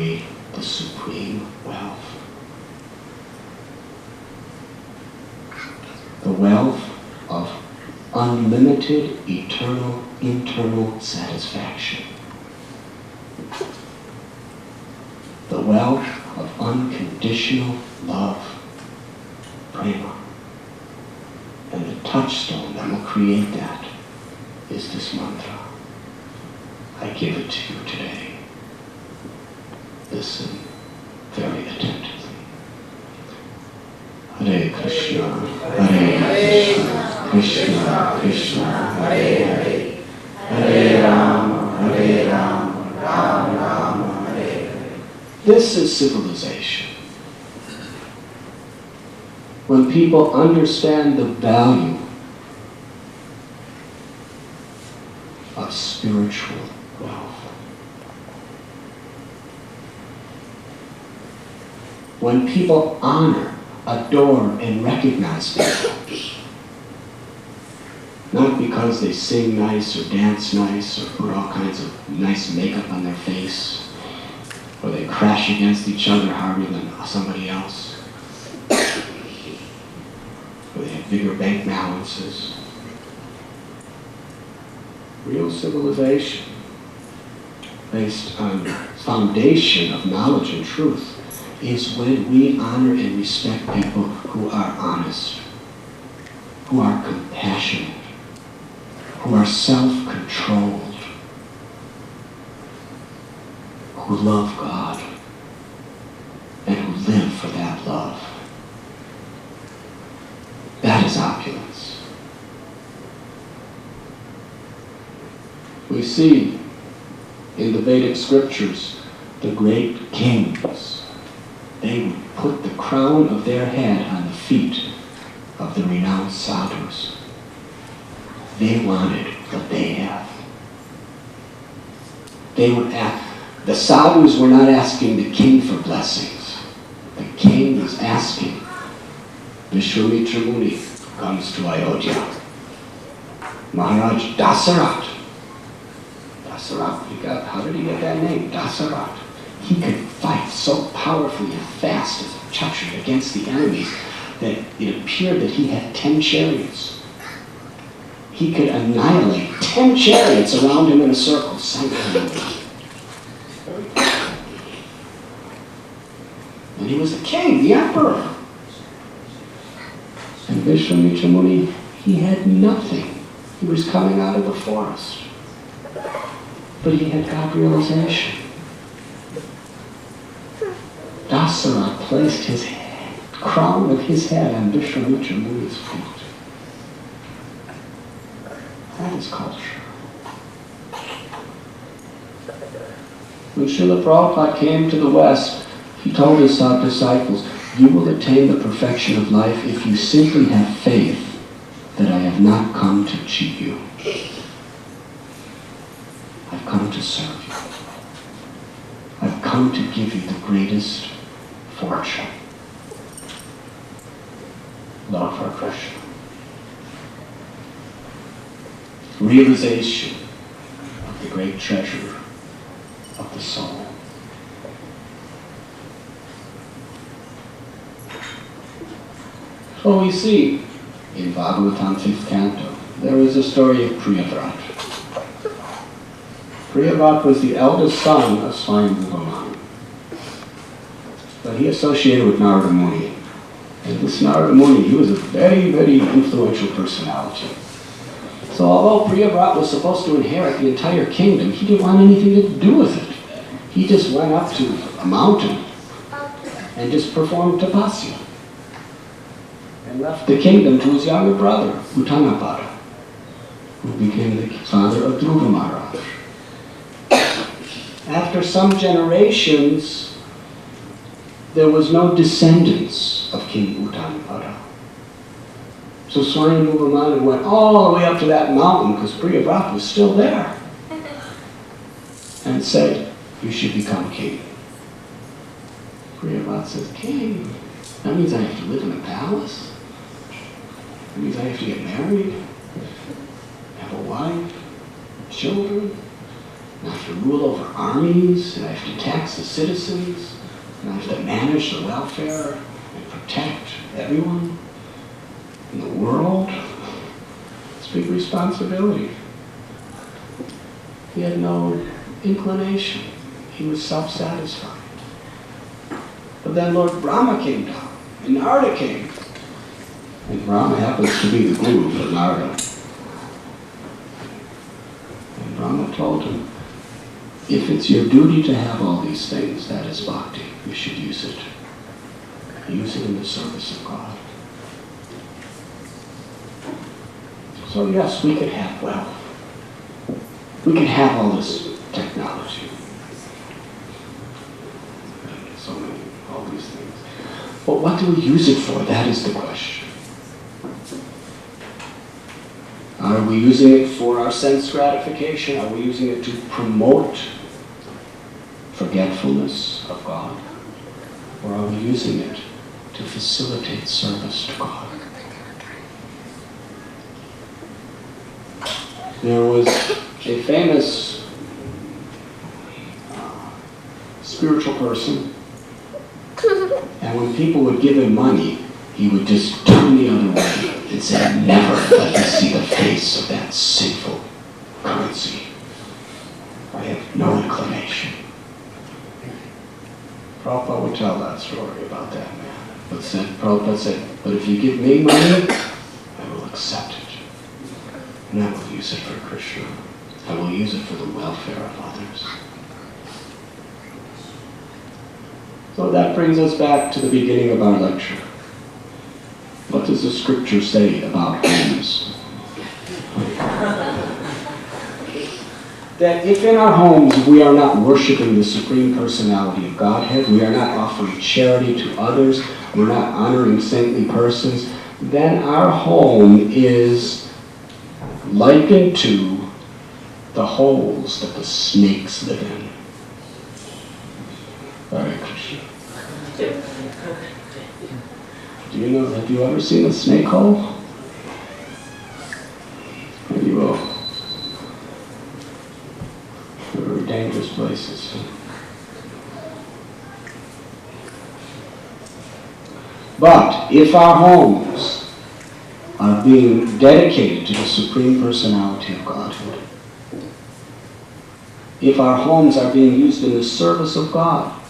create the supreme wealth. The wealth of unlimited, eternal, internal satisfaction. The wealth of unconditional love, prema. And the touchstone that will create that is this mantra. I give it to you today. Listen very attentively. Hare Krishna, Hare Krishna, Krishna Krishna, Hare Hare, Hare Rama, Rama Rama, Hare Hare. This is civilization. When people understand the value of spiritual wealth. When people honor, adore, and recognize themselves. Not because they sing nice or dance nice or put all kinds of nice makeup on their face, or they crash against each other harder than somebody else, or they have bigger bank balances. Real civilization, based on foundation of knowledge and truth, is when we honor and respect people who are honest, who are compassionate, who are self-controlled, who love God, and who live for that love. That is opulence. We see in the Vedic scriptures the great kings. They would put the crown of their head on the feet of the renowned sadhus. They wanted what they have. They would ask. The sadhus were not asking the king for blessings. The king was asking. Vishwamitra Muni comes to Ayodhya. Maharaj Dasarat. Dasarat, how did he get that name? Dasarat. He could fight so powerfully and fast as a Kshatriya against the enemies that it appeared that he had 10 chariots. He could annihilate 10 chariots around him in a circle single-handedly. And he was the king, the emperor. And Vishwamitra Muni, he had nothing. He was coming out of the forest. But he had God realization. Dasarat placed his crown of his head on Vishwamitra Muni's feet. That is culture. When Srila Prabhupada came to the West, he told his disciples, you will attain the perfection of life if you simply have faith that I have not come to cheat you. I've come to serve you. I've come to give you the greatest fortune. Love for Krishna. Realization of the great treasure of the soul. So we see in Bhagavatam 5th canto, there is a story of Priyavrat. Priyavrat was the eldest son of Swami Bhagavan. But he associated with Narada Muni. And this Narada Muni, he was a very, very influential personality. So although Priyavrat was supposed to inherit the entire kingdom, he didn't want anything to do with it. He just went up to a mountain and just performed tapasya. And left the kingdom to his younger brother, Uttanapada, who became the father of Dhruva Maharaj. After some generations, there was no descendants of King Uttanapada. So Swami Bhagavan went all the way up to that mountain, because Priyavrat was still there, and said, you should become king. Priyavrat says, king? That means I have to live in a palace? That means I have to get married? Have a wife? Children? and I have to rule over armies, and I have to tax the citizens, and I have to manage the welfare and protect everyone in the world. It's a big responsibility. He had no inclination. He was self-satisfied. But then Lord Brahma came down, and Narada came. And Brahma happens to be the guru for Narada. And Brahma told him, if it's your duty to have all these things, that is bhakti. You should use it. Use it in the service of God. So yes, we could have wealth. We could have all this technology. So many, all these things. But what do we use it for? That is the question. Are we using it for our sense gratification? Are we using it to promote forgetfulness of God? Or are we using it to facilitate service to God? There was a famous spiritual person, and when people would give him money, he would just turn the other way and say, never let me see the face of that sinful currency. I have no inclination. Prabhupada would tell that story about that man. But Prabhupada said, but if you give me money, I will accept it. And I will use it for Krishna. I will use it for the welfare of others. So that brings us back to the beginning of our lecture. What does the scripture say about homes? That if in our homes we are not worshiping the Supreme Personality of Godhead, we are not offering charity to others, we're not honoring saintly persons, then our home is likened to the holes that the snakes live in. Hare Krishna. Do you know, have you ever seen a snake hole? You will. They're very dangerous places. But if our homes are being dedicated to the Supreme Personality of Godhead, if our homes are being used in the service of God,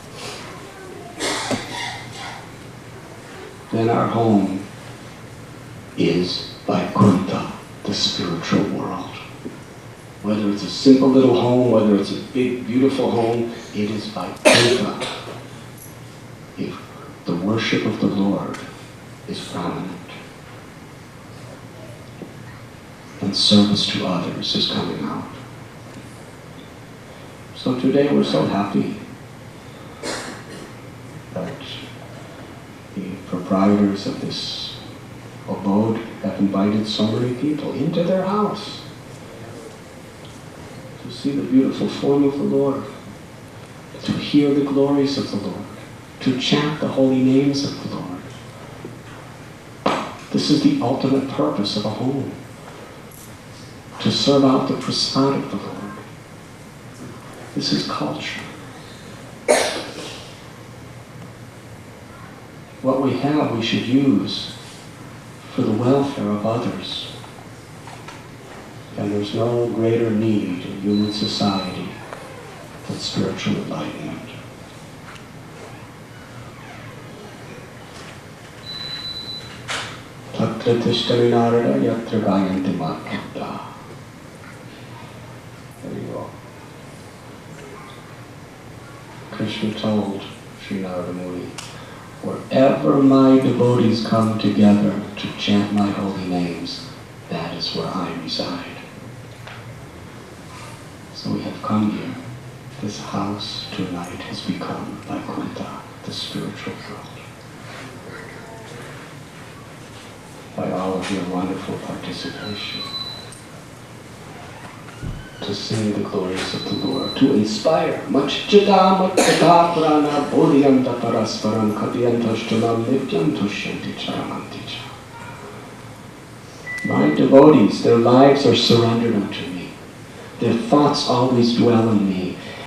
then our home is Vaikuntha, the spiritual world. Whether it's a simple little home, whether it's a big, beautiful home, it is Vaikuntha. If the worship of the Lord is prominent, and service to others is coming out. So today we're so happy that the proprietors of this abode have invited so many people into their house to see the beautiful form of the Lord, to hear the glories of the Lord, to chant the holy names of the Lord. This is the ultimate purpose of a home, to serve out the prasad of the Lord. This is culture. What we have, we should use for the welfare of others. And there's no greater need in human society than spiritual enlightenment. Tatra tishtami narada yatra gayanti makata. There you go. Krishna told Sri Narada Muni, wherever my devotees come together to chant my holy names, that is where I reside. So we have come here. This house tonight has become Vaikuntha, the spiritual world. By all of your wonderful participation, to sing the glories of the Lord, to inspire. Machchita makkata prana bodhyanta parasparam katyantastunam nityam tushyanti charamanti cha. My devotees, their lives are surrendered unto me. their thoughts always dwell in me.